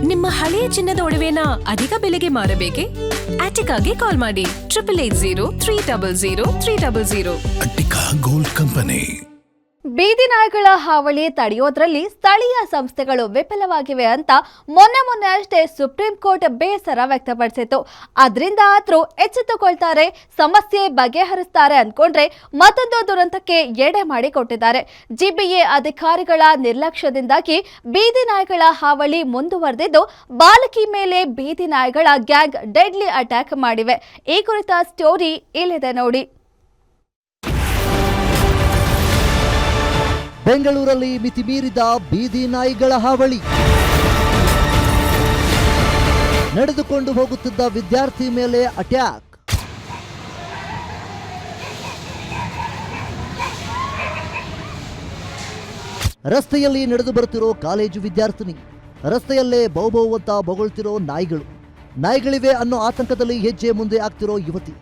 ನಿಮ್ಮ ಹಳೆಯ ಚಿನ್ನದ ಒಡವೆನ ಅಧಿಕ ಬೆಲೆಗೆ ಮಾರಬೇಕೆ? ಆಟಿಕಾಗೆ ಕಾಲ್ ಮಾಡಿ 8880 ಅಟ್ಟಿಕಾ ಗೋಲ್ಡ್ ಕಂಪನಿ. ಬೀದಿ ನಾಯಿಗಳ ಹಾವಳಿ ತಡೆಯೋದ್ರಲ್ಲಿ ಸ್ಥಳೀಯ ಸಂಸ್ಥೆಗಳು ವಿಫಲವಾಗಿವೆ ಅಂತ ಮೊನ್ನೆ ಅಷ್ಟೇ ಸುಪ್ರೀಂ ಕೋರ್ಟ್ ಬೇಸರ ವ್ಯಕ್ತಪಡಿಸಿತು. ಅದರಿಂದ ಆದ್ರೂ ಎಚ್ಚೆತ್ತುಕೊಳ್ತಾರೆ, ಸಮಸ್ಯೆ ಬಗೆಹರಿಸ್ತಾರೆ ಅನ್ಕೊಂಡ್ರೆ ಮತ್ತೊಂದು ದುರಂತಕ್ಕೆ ಎಡೆ ಮಾಡಿಕೊಟ್ಟಿದ್ದಾರೆ. ಜಿಬಿಎ ಅಧಿಕಾರಿಗಳ ನಿರ್ಲಕ್ಷ್ಯದಿಂದಾಗಿ ಬೀದಿ ನಾಯಿಗಳ ಹಾವಳಿ ಮುಂದುವರೆದಿದ್ದು, ಬಾಲಕಿ ಮೇಲೆ ಬೀದಿ ನಾಯಿಗಳ ಗ್ಯಾಂಗ್ ಡೆಡ್ಲಿ ಅಟ್ಯಾಕ್ ಮಾಡಿವೆ. ಈ ಕುರಿತ ಸ್ಟೋರಿ ಇಲ್ಲಿದೆ ನೋಡಿ. ಬೆಂಗಳೂರಲ್ಲಿ ಮಿತಿಮೀರಿದ ಬೀದಿ ನಾಯಿಗಳ ಹಾವಳಿ. ನಡೆದುಕೊಂಡು ಹೋಗುತ್ತಿದ್ದ ವಿದ್ಯಾರ್ಥಿ ಮೇಲೆ ಅಟ್ಯಾಕ್. ರಸ್ತೆಯಲ್ಲಿ ನಡೆದು ಬರುತ್ತಿರೋ ಕಾಲೇಜು ವಿದ್ಯಾರ್ಥಿನಿ, ರಸ್ತೆಯಲ್ಲೇ ಬೌಬೌ ಅಂತ ಬೊಗಳ್ತಿರೋ ನಾಯಿಗಳು. ನಾಯಿಗಳಿವೆ ಅನ್ನೋ ಆತಂಕದಲ್ಲಿ ಹೆಜ್ಜೆ ಮುಂದೆ ಆಗ್ತಿರೋ ಯುವತಿ.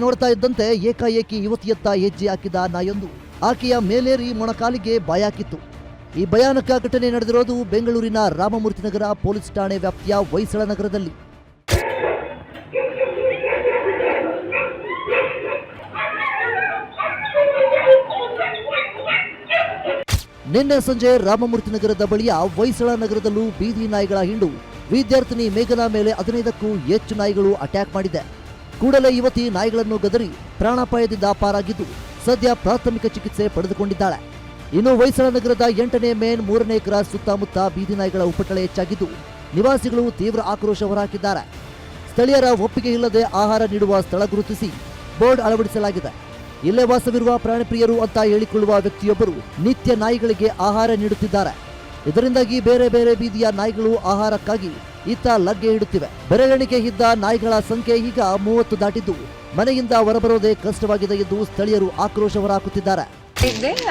ನೋಡ್ತಾ ಇದ್ದಂತೆ ಏಕಾಏಕಿ ಯುವತಿಯತ್ತ ಹೆಜ್ಜೆ ಹಾಕಿದ ನಾಯೊಂದು ಆಕೆಯ ಮೇಲೇರಿ ಮೊಣಕಾಲಿಗೆ ಬಾಯಾಕಿತ್ತು. ಈ ಭಯಾನಕ ಘಟನೆ ನಡೆದಿರೋದು ಬೆಂಗಳೂರಿನ ರಾಮಮೂರ್ತಿ ನಗರ ಪೊಲೀಸ್ ಠಾಣೆ ವ್ಯಾಪ್ತಿಯ ಹೊಯ್ಸಳ ನಗರದಲ್ಲಿ. ನಿನ್ನೆ ಸಂಜೆ ರಾಮಮೂರ್ತಿ ನಗರದ ಬಳಿಯ ಹೊಯ್ಸಳ ನಗರದಲ್ಲೂ ಬೀದಿ ನಾಯಿಗಳ ಹಿಂಡು ವಿದ್ಯಾರ್ಥಿನಿ ಮೇಘನಾ ಮೇಲೆ 15ಕ್ಕೂ ಹೆಚ್ಚು ನಾಯಿಗಳು ಅಟ್ಯಾಕ್ ಮಾಡಿದೆ. ಕೂಡಲೇ ಯುವತಿ ನಾಯಿಗಳನ್ನು ಗದರಿ ಪ್ರಾಣಾಪಾಯದಿಂದ ಪಾರಾಗಿದ್ದು ಸದ್ಯ ಪ್ರಾಥಮಿಕ ಚಿಕಿತ್ಸೆ ಪಡೆದುಕೊಂಡಿದ್ದಾಳೆ. ಇನ್ನು ಹೊಯ್ಸಳ ನಗರದ 8ನೇ ಮೇನ್ 3ನೇ ಕ್ರಾಸ್ ಸುತ್ತಮುತ್ತ ಬೀದಿ ನಾಯಿಗಳ ಉಪಟಳ ಹೆಚ್ಚಾಗಿದ್ದು, ನಿವಾಸಿಗಳು ತೀವ್ರ ಆಕ್ರೋಶ ಹೊರಹಾಕಿದ್ದಾರೆ. ಸ್ಥಳೀಯರ ಒಪ್ಪಿಗೆ ಇಲ್ಲದೆ ಆಹಾರ ನೀಡುವ ಸ್ಥಳ ಗುರುತಿಸಿ ಬೋರ್ಡ್ ಅಳವಡಿಸಲಾಗಿದೆ. ಇಲ್ಲೇ ವಾಸವಿರುವ ಪ್ರಾಣಿಪ್ರಿಯರು ಅಂತ ಹೇಳಿಕೊಳ್ಳುವ ವ್ಯಕ್ತಿಯೊಬ್ಬರು ನಿತ್ಯ ನಾಯಿಗಳಿಗೆ ಆಹಾರ ನೀಡುತ್ತಿದ್ದಾರೆ. ಇದರಿಂದಾಗಿ ಬೇರೆ ಬೇರೆ ಬೀದಿಯ ನಾಯಿಗಳು ಆಹಾರಕ್ಕಾಗಿ ಇತ್ತ ಲಗ್ಗೆ ಇಡುತ್ತಿವೆ. ಬೆರಳೆಣಿಕೆ ಇದ್ದ ನಾಯಿಗಳ ಸಂಖ್ಯೆ ಈಗ 30 ದಾಟಿದ್ದು, ಮನೆಯಿಂದ ಹೊರಬರೋದೇ ಕಷ್ಟವಾಗಿದೆ ಎಂದು ಸ್ಥಳೀಯರು ಆಕ್ರೋಶ ಹೊರಹಾಕುತ್ತಿದ್ದಾರೆ.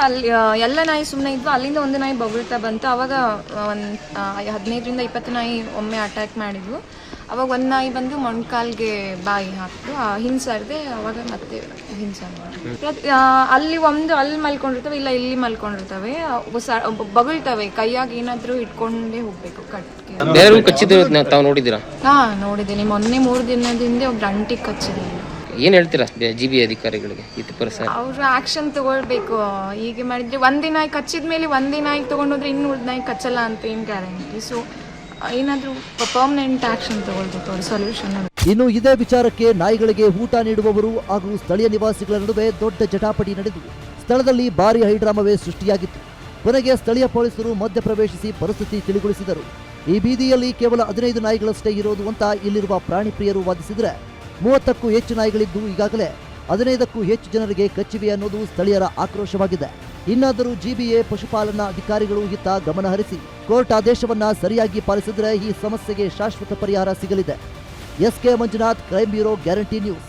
ಅಲ್ಲಿ ಎಲ್ಲ ನಾಯಿ ಸುಮ್ಮನೆ ಇದ್ವು. ಅಲ್ಲಿಂದ ಒಂದು ನಾಯಿ ಬೊಗಳ್ತಾ ಬಂತು. ಅವಾಗ ಒಂದು 15ರಿಂದ 20 ನಾಯಿ ಒಮ್ಮೆ ಅಟ್ಯಾಕ್ ಮಾಡಿದ್ವು. ಅವಾಗ ಒಂದು ನಾಯಿ ಬಂದು ಮೊಣಕಾಲ್ಗೆ ಬಾಯಿ ಹಾಕ್ತು, ಹಿಂಸರ್ದೆ. ಅವಾಗ ಮತ್ತೆ ಹಿಂಸೆ ಅಲ್ಲಿ ಅಲ್ಲಿ ಮಲ್ಕೊಂಡಿರ್ತವೆ, ಇಲ್ಲ ಇಲ್ಲಿ ಮಲ್ಕೊಂಡಿರ್ತವೆ, ಬೊಗಳ್ತವೆ. ಕೈಯಾಗ ಏನಾದ್ರೂ ಇಟ್ಕೊಂಡೇ ಹೋಗ್ಬೇಕು ಕಟ್ಗೆ. ನೋಡಿದ್ದೀನಿ. ಮೊನ್ನೆ 3 ದಿನದಿಂದ ಒಬ್ರು ಅಂಟಿಗೆ ಕಚ್ಚಿದೆ. ಏನ್ ಹೇಳ್ತೀರಾ ಜಿಬಿ ಅಧಿಕಾರಿಗಳಿಗೆ? ಅವ್ರು ಆಕ್ಷನ್ ತಗೊಳ್ಬೇಕು. ಹೀಗೆ ಮಾಡಿದ್ರೆ ಒಂದೇ ನಾಯಿ ಕಚ್ಚಿದ ಮೇಲೆ ಒಂದೇ ನಾಯಿ ತಗೊಂಡೋದ್ರೆ ಇನ್ನು ಉಳಿದ ನಾಯಿ ಕಚ್ಚಲ್ಲ ಅಂತ ಏನ್ ಗ್ಯಾರಂಟಿ? ಸೊ ಏನಾದ್ರೂ ಪರ್ಮನೆಂಟ್ ಆಕ್ಷನ್ ತಗೊಳ್ಬೇಕು ಅವ್ರ ಸೊಲ್ಯೂಷನ್. ಇನ್ನು ಇದೇ ವಿಚಾರಕ್ಕೆ ನಾಯಿಗಳಿಗೆ ಊಟ ನೀಡುವವರು ಹಾಗೂ ಸ್ಥಳೀಯ ನಿವಾಸಿಗಳ ನಡುವೆ ದೊಡ್ಡ ಜಟಾಪಟಿ ನಡೆದು ಸ್ಥಳದಲ್ಲಿ ಭಾರಿ ಹೈಡ್ರಾಮವೇ ಸೃಷ್ಟಿಯಾಗಿತ್ತು. ಕೊನೆಗೆ ಸ್ಥಳೀಯ ಪೊಲೀಸರು ಮಧ್ಯಪ್ರವೇಶಿಸಿ ಪರಿಸ್ಥಿತಿ ತಿಳಿಗೊಳಿಸಿದರು. ಈ ಬೀದಿಯಲ್ಲಿ ಕೇವಲ 15 ನಾಯಿಗಳಷ್ಟೇ ಇರೋದು ಅಂತ ಇಲ್ಲಿರುವ ಪ್ರಾಣಿ ಪ್ರಿಯರು ವಾದಿಸಿದ್ರೆ, 30ಕ್ಕೂ ಹೆಚ್ಚು ನಾಯಿಗಳಿದ್ದು ಈಗಾಗಲೇ 15ಕ್ಕೂ ಹೆಚ್ಚು ಜನರಿಗೆ ಕಚ್ಚಿವೆ ಅನ್ನೋದು ಸ್ಥಳೀಯರ ಆಕ್ರೋಶವಾಗಿದೆ. ಇನ್ನಾದರೂ ಜಿಬಿಎ ಪಶುಪಾಲನಾ ಅಧಿಕಾರಿಗಳು ಇತ್ತ ಗಮನ ಹರಿಸಿ ಕೋರ್ಟ್ ಆದೇಶವನ್ನ ಸರಿಯಾಗಿ ಪಾಲಿಸಿದ್ರೆ ಈ ಸಮಸ್ಯೆಗೆ ಶಾಶ್ವತ ಪರಿಹಾರ ಸಿಗಲಿದೆ. S K Manjunath, crime bureau, guarantee news.